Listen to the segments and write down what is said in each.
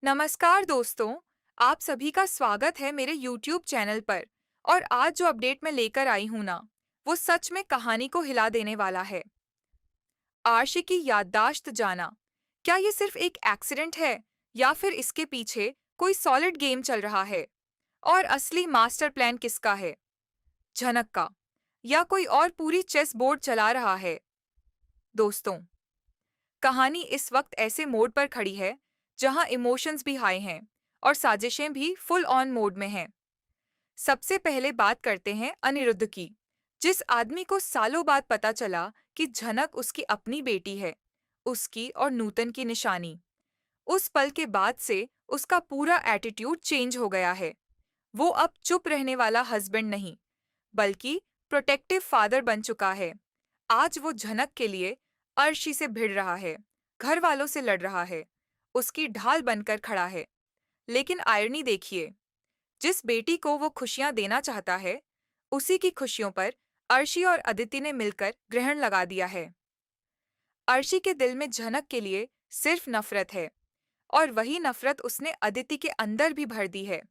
नमस्कार दोस्तों। आप सभी का स्वागत है मेरे YouTube चैनल पर। और आज जो अपडेट मैं लेकर आई हूँ ना, वो सच में कहानी को हिला देने वाला है। आर्शी की याददाश्त जाना। क्या ये सिर्फ एक एक्सीडेंट है या फिर इसके पीछे कोई सॉलिड गेम चल रहा है? और असली मास्टर प्लान किसका है? झनक का या कोई और पूरी चेस बोर्ड चला रहा है? दोस्तों, कहानी इस वक्त ऐसे मोड पर खड़ी है जहां इमोशंस भी हाई हैं और साजिशें भी फुल ऑन मोड में हैं। सबसे पहले बात करते हैं अनिरुद्ध की, जिस आदमी को सालों बाद पता चला कि झनक उसकी अपनी बेटी है, उसकी और नूतन की निशानी। उस पल के बाद से उसका पूरा एटीट्यूड चेंज हो गया है। वो अब चुप रहने वाला हस्बैंड नहीं, बल्कि प्रोटेक्टिव फादर बन चुका है। आज वो झनक के लिए अर्शी से भिड़ रहा है, घर वालों से लड़ रहा है, उसकी ढाल बनकर खड़ा है। लेकिन आयरनी देखिए, जिस बेटी को वो खुशियां देना चाहता है, उसी की खुशियों पर अर्शी और अदिति ने मिलकर ग्रहण लगा दिया है। अर्शी के दिल में झनक के लिए सिर्फ नफरत है, और वही नफरत उसने अदिति के अंदर भी भर दी है।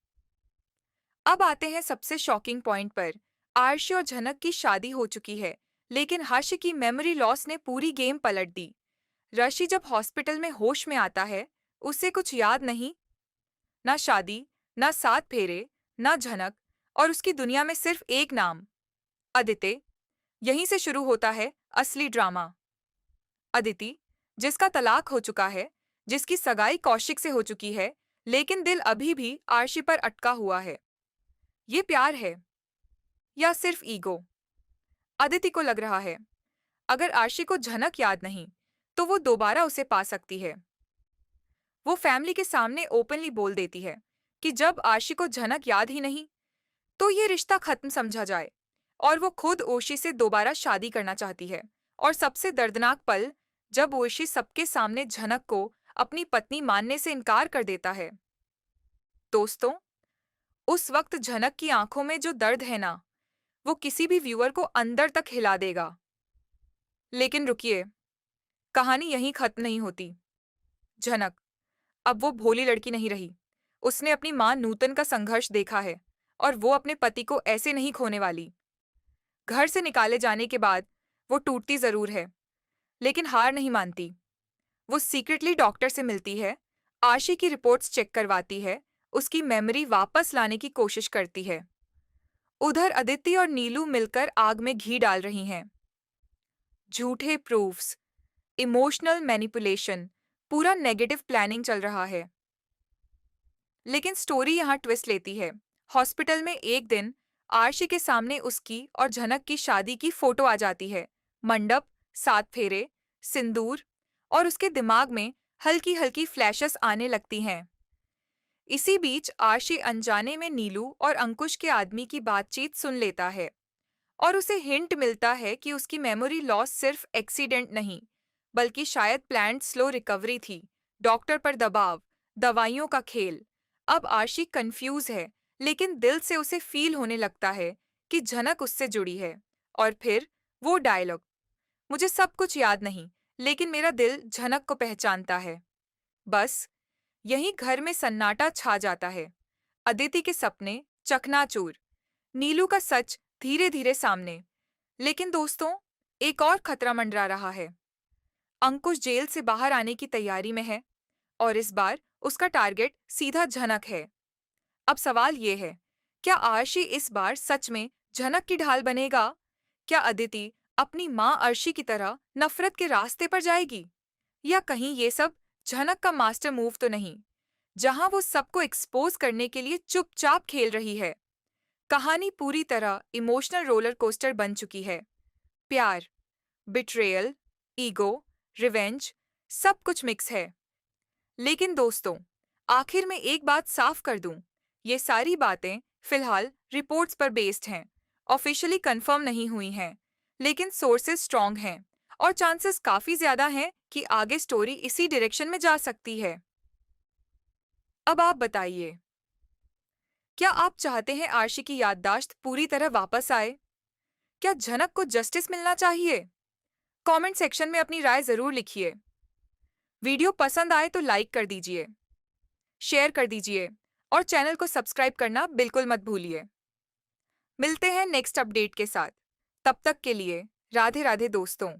अब आते हैं सबसे शॉकिंग पॉइंट पर। आर्शी और झनक की शादी हो चुकी है, लेकिन हर्ष की मेमोरी लॉस ने पूरी गेम पलट दी। ऋषि जब हॉस्पिटल में होश में आता है, उसे कुछ याद नहीं। ना शादी, ना सात फेरे, ना झनक, और उसकी दुनिया में सिर्फ एक नाम, अदिति। यहीं से शुरू होता है असली ड्रामा। अदिति, जिसका तलाक हो चुका है, जिसकी सगाई कौशिक से हो चुकी है, लेकिन दिल अभी भी आर्शी पर अटका हुआ है। ये प्यार है या सिर्फ ईगो? अदिति को लग रहा है, अगर आर्शी को झनक याद नहीं, तो वो दोबारा उसे पा सकती है। वो फैमिली के सामने ओपनली बोल देती है कि जब आर्शी को झनक याद ही नहीं, तो ये रिश्ता खत्म समझा जाए। और वो खुद ओशी से दोबारा शादी करना चाहती है। और सबसे दर्दनाक पल, जब ओशी सबके सामने झनक को अपनी पत्नी मानने से इनकार कर देता है। दोस्तों, उस वक्त झनक की आंखों में जो दर्द है ना, वो किसी भी व्यूअर को अंदर तक हिला देगा। लेकिन रुकिए, कहानी यहीं खत्म नहीं होती। झनक अब वो भोली लड़की नहीं रही। उसने अपनी मां नूतन का संघर्ष देखा है, और वो अपने पति को ऐसे नहीं खोने वाली। घर से निकाले जाने के बाद वो टूटती जरूर है, लेकिन हार नहीं मानती। वो सीक्रेटली डॉक्टर से मिलती है, आशी की रिपोर्ट्स चेक करवाती है, उसकी मेमोरी वापस लाने की कोशिश करती है। उधर अदिति और नीलू मिलकर आग में घी डाल रही हैं। झूठे प्रूफ्स, इमोशनल मैनिपुलेशन, पूरा नेगेटिव प्लानिंग चल रहा है। लेकिन स्टोरी यहाँ ट्विस्ट लेती है। हॉस्पिटल में एक दिन आर्शी के सामने उसकी और झनक की शादी की फोटो आ जाती है। मंडप, सात फेरे, सिंदूर, और उसके दिमाग में हल्की हल्की फ्लैशेस आने लगती हैं। इसी बीच आर्शी अनजाने में नीलू और अंकुश के आदमी की बातचीत सुन लेता है, और उसे हिंट मिलता है कि उसकी मेमोरी लॉस सिर्फ एक्सीडेंट नहीं, बल्कि शायद प्लान्ड स्लो रिकवरी थी। डॉक्टर पर दबाव, दवाइयों का खेल। अब आशी कंफ्यूज है, लेकिन दिल से उसे फील होने लगता है कि झनक उससे जुड़ी है। और फिर वो डायलॉग, मुझे सब कुछ याद नहीं, लेकिन मेरा दिल झनक को पहचानता है। बस यहीं घर में सन्नाटा छा जाता है। अदिति के सपने चकनाचूर, नीलू का सच धीरे धीरे सामने। लेकिन दोस्तों, एक और खतरा मंडरा रहा है। अंकुश जेल से बाहर आने की तैयारी में है, और इस बार उसका टारगेट सीधा झनक है। अब सवाल ये है, क्या आर्शी इस बार सच में झनक की ढाल बनेगा? क्या अदिति अपनी मां अर्शी की तरह नफरत के रास्ते पर जाएगी? या कहीं ये सब झनक का मास्टर मूव तो नहीं, जहां वो सबको एक्सपोज करने के लिए चुपचाप खेल रही है? कहानी पूरी तरह इमोशनल रोलर कोस्टर बन चुकी है। प्यार, बिट्रेयल, ईगो, रिवेंज, सब कुछ मिक्स है। लेकिन दोस्तों, आखिर में एक बात साफ कर दूं, ये सारी बातें फिलहाल रिपोर्ट्स पर बेस्ड हैं, ऑफिशियली कंफर्म नहीं हुई हैं, लेकिन सोर्सेज स्ट्रॉन्ग हैं, और चांसेस काफी ज्यादा हैं कि आगे स्टोरी इसी डायरेक्शन में जा सकती है। अब आप बताइए, क्या आप चाहते हैं आर्शी की याददाश्त पूरी तरह वापस आए? क्या झनक को जस्टिस मिलना चाहिए? कमेंट सेक्शन में अपनी राय जरूर लिखिए। वीडियो पसंद आए तो लाइक कर दीजिए। शेयर कर दीजिए और चैनल को सब्सक्राइब करना बिल्कुल मत भूलिए। मिलते हैं नेक्स्ट अपडेट के साथ। तब तक के लिए राधे राधे दोस्तों।